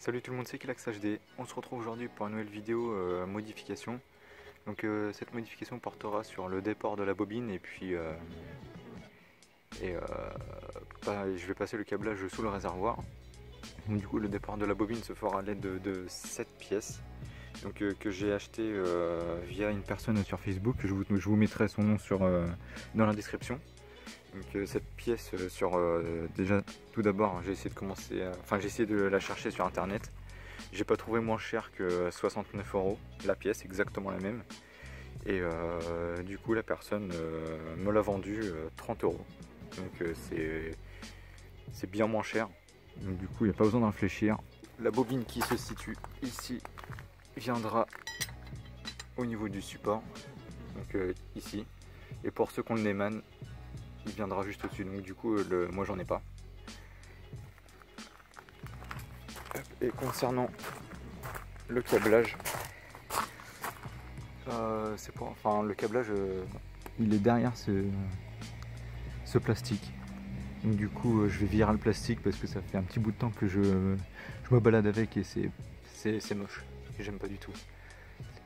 Salut tout le monde, c'est Kilax HD. On se retrouve aujourd'hui pour une nouvelle vidéo modification. Donc cette modification portera sur le déport de la bobine et puis je vais passer le câblage sous le réservoir. Donc, du coup le déport de la bobine se fera à l'aide de 7 pièces donc, que j'ai acheté via une personne sur Facebook. Je vous mettrai son nom dans la description. Donc cette pièce déjà tout d'abord j'ai essayé j'ai essayé de la chercher sur internet. J'ai pas trouvé moins cher que 69 € la pièce, exactement la même. Et du coup la personne me l'a vendue 30 €. Donc c'est bien moins cher. Donc du coup il n'y a pas besoin d'en réfléchir. La bobine qui se situe ici viendra au niveau du support. Donc ici. Et pour ceux qu'on le émane, il viendra juste au-dessus, donc du coup moi j'en ai pas. Et concernant le câblage, le câblage il est derrière ce plastique. Donc du coup je vais virer le plastique parce que ça fait un petit bout de temps que je me balade avec et c'est moche et j'aime pas du tout.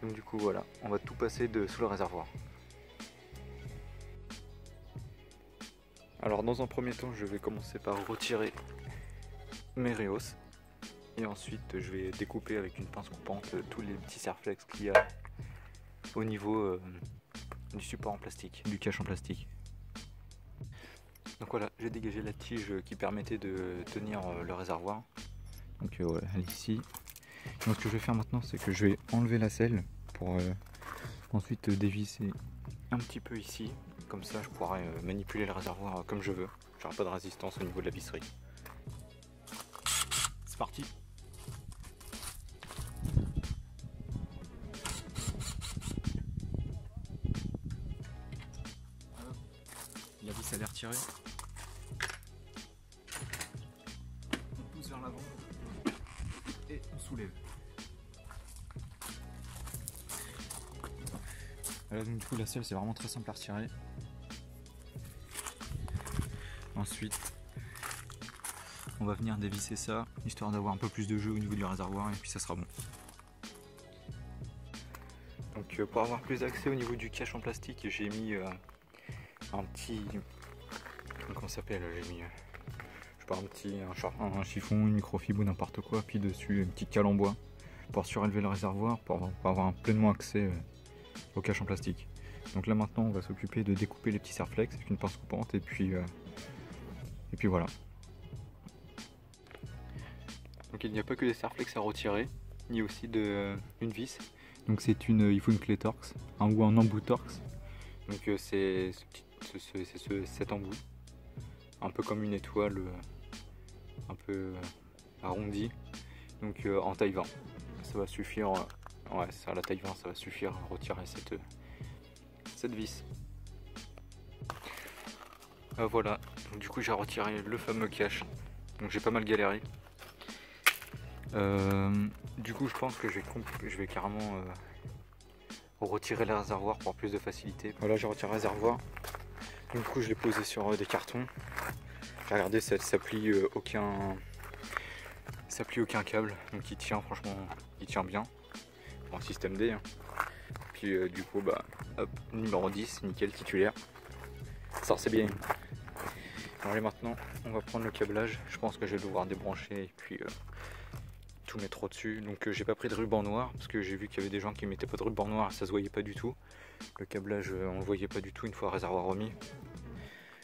Donc du coup voilà, on va tout passer sous le réservoir. Alors dans un premier temps, je vais commencer par retirer mes réhausses et ensuite je vais découper avec une pince coupante tous les petits serre-flex qu'il y a au niveau du support en plastique, du cache en plastique. Donc voilà, j'ai dégagé la tige qui permettait de tenir le réservoir. Donc voilà, elle est ici. Donc ce que je vais faire maintenant, c'est que je vais enlever la selle pour ensuite dévisser un petit peu ici. Comme ça je pourrai manipuler le réservoir comme je veux. J'aurai pas de résistance au niveau de la visserie. C'est parti. La vis elle est retirée. On pousse vers l'avant et on soulève. Voilà, donc du coup la selle c'est vraiment très simple à retirer. Ensuite, on va venir dévisser ça, histoire d'avoir un peu plus de jeu au niveau du réservoir et puis ça sera bon. Donc pour avoir plus d'accès au niveau du cache en plastique, j'ai mis un petit... Comment ça s'appelle? J'ai mis un chiffon, une microfibre ou n'importe quoi, puis dessus une petite cale en bois pour surélever le réservoir, pour avoir pleinement accès au cache en plastique. Donc là maintenant on va s'occuper de découper les petits serre-flex avec une pince coupante et puis voilà. Donc il n'y a pas que des serre-flex à retirer, il y a aussi une vis. Donc il faut une clé Torx, ou un embout Torx. Donc c'est cet embout, un peu comme une étoile, un peu arrondie. Donc en taille 20, ça va suffire. Ouais, c'est la taille 20, ça va suffire à retirer cette vis. Voilà, donc du coup j'ai retiré le fameux cache, donc j'ai pas mal galéré. Du coup je pense que je vais carrément retirer le réservoir pour plus de facilité. Voilà, j'ai retiré le réservoir, donc, du coup je l'ai posé sur des cartons. Regardez, ça plie aucun câble, donc il tient, franchement il tient bien pour un système D, hein. Puis du coup bah hop, numéro 10, nickel, titulaire, ça c'est bien. Allez, maintenant on va prendre le câblage. Je pense que je vais devoir débrancher et puis tout mettre au-dessus. Donc j'ai pas pris de ruban noir parce que j'ai vu qu'il y avait des gens qui mettaient pas de ruban noir et ça se voyait pas du tout. Le câblage on le voyait pas du tout une fois le réservoir remis.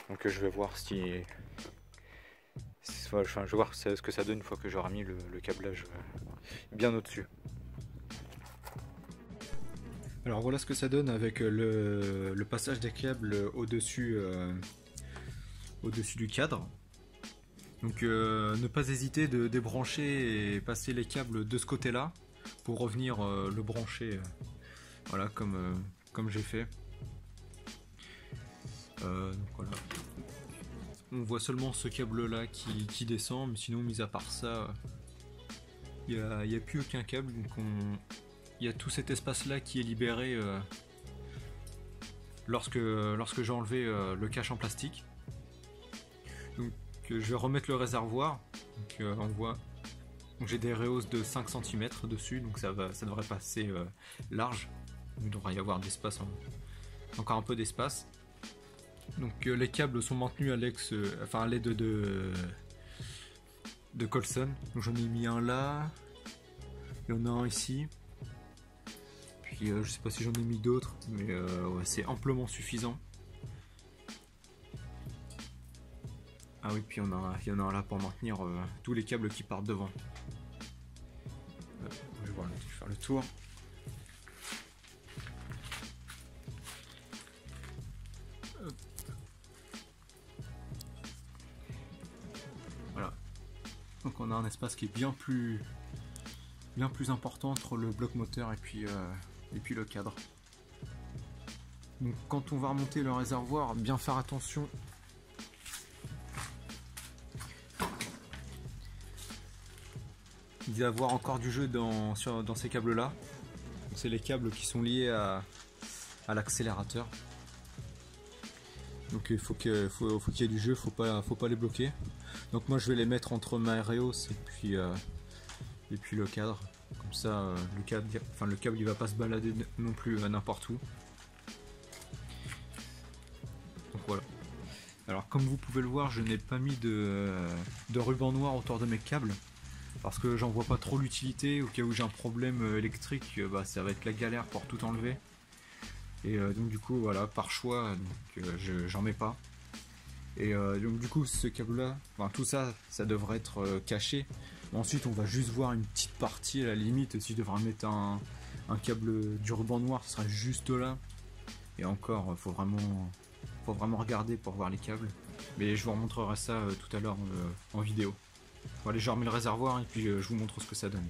Donc je vais voir je vais voir ce que ça donne une fois que j'aurai mis le câblage bien au-dessus. Alors voilà ce que ça donne avec le passage des câbles au-dessus du cadre. Donc ne pas hésiter de débrancher et passer les câbles de ce côté là pour revenir le brancher voilà comme j'ai fait. Donc voilà. On voit seulement ce câble là qui descend, mais sinon mis à part ça il n'y a plus aucun câble. Donc il y a tout cet espace là qui est libéré lorsque j'ai enlevé le cache en plastique. Donc je vais remettre le réservoir. Donc on voit Donc j'ai des rehausses de 5 cm dessus, donc ça devrait passer large. Il devrait y avoir d'espace, encore un peu d'espace. Donc les câbles sont maintenus à l'aide de Colson. Donc j'en ai mis un là, il y en a un ici. Puis je sais pas si j'en ai mis d'autres, mais ouais, c'est amplement suffisant. Ah oui, puis il y en a un là pour maintenir tous les câbles qui partent devant. Je vais faire le tour. Voilà. Donc on a un espace qui est bien plus important entre le bloc moteur et puis le cadre. Donc quand on va remonter le réservoir, bien faire attention d'y avoir encore du jeu dans ces câbles là. C'est les câbles qui sont liés à l'accélérateur. Donc il faut qu'il y ait du jeu, faut pas les bloquer. Donc moi je vais les mettre entre ma Reos et puis le cadre. Comme ça le câble il va pas se balader non plus n'importe où. Donc voilà. Alors comme vous pouvez le voir, je n'ai pas mis de ruban noir autour de mes câbles. Parce que j'en vois pas trop l'utilité. Au cas où j'ai un problème électrique, ça va être la galère pour tout enlever. Et donc du coup voilà, par choix, j'en mets pas. Et donc du coup ce câble là, tout ça devrait être caché. Ensuite on va juste voir une petite partie à la limite. Si je devrais mettre un câble du ruban noir, ce sera juste là. Et encore, faut vraiment regarder pour voir les câbles. Mais je vous remontrerai ça tout à l'heure en vidéo. Bon, allez, je remets le réservoir et puis je vous montre ce que ça donne.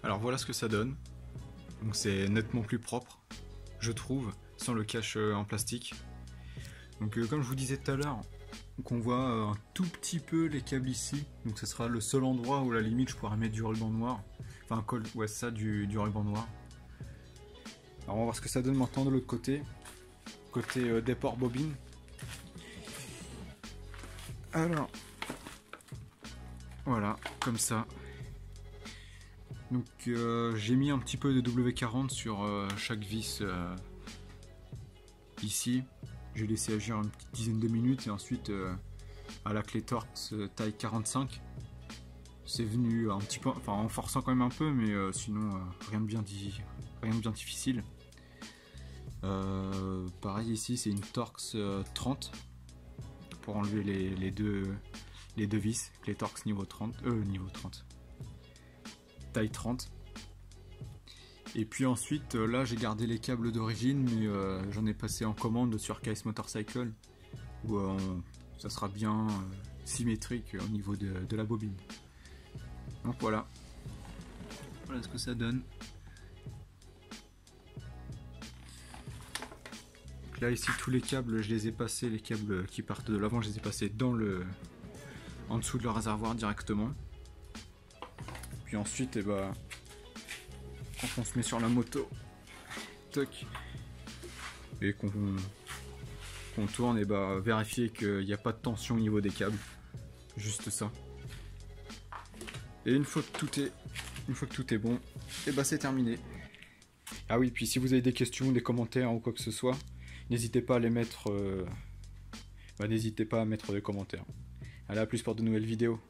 Alors voilà ce que ça donne. Donc c'est nettement plus propre, je trouve, sans le cache en plastique. Donc comme je vous disais tout à l'heure, on voit un tout petit peu les câbles ici. Donc ce sera le seul endroit où à la limite je pourrais mettre du ruban noir. Enfin ouais ça, du ruban noir. Alors on va voir ce que ça donne maintenant de l'autre côté. Côté déport bobine. Alors, voilà, comme ça. Donc j'ai mis un petit peu de W40 sur chaque vis ici. J'ai laissé agir une petite dizaine de minutes et ensuite à la clé Torx taille 45. C'est venu un petit peu, en forçant quand même un peu, mais sinon rien de bien difficile. Pareil ici, c'est une Torx 30 pour enlever les deux vis. Clé Torx niveau 30, taille 30. Et puis ensuite là j'ai gardé les câbles d'origine, mais j'en ai passé en commande sur KS Motorcycle où ça sera bien symétrique au niveau de la bobine. Donc voilà ce que ça donne. Donc là ici tous les câbles je les ai passés, les câbles qui partent de l'avant je les ai passés en dessous de le réservoir directement. Puis ensuite quand on se met sur la moto, toc, et qu'on tourne, vérifier qu'il n'y a pas de tension au niveau des câbles, juste ça. Et une fois que tout est bon, c'est terminé. Ah oui, puis si vous avez des questions, des commentaires ou quoi que ce soit, n'hésitez pas à les mettre, n'hésitez pas à mettre des commentaires. Allez, à plus pour de nouvelles vidéos.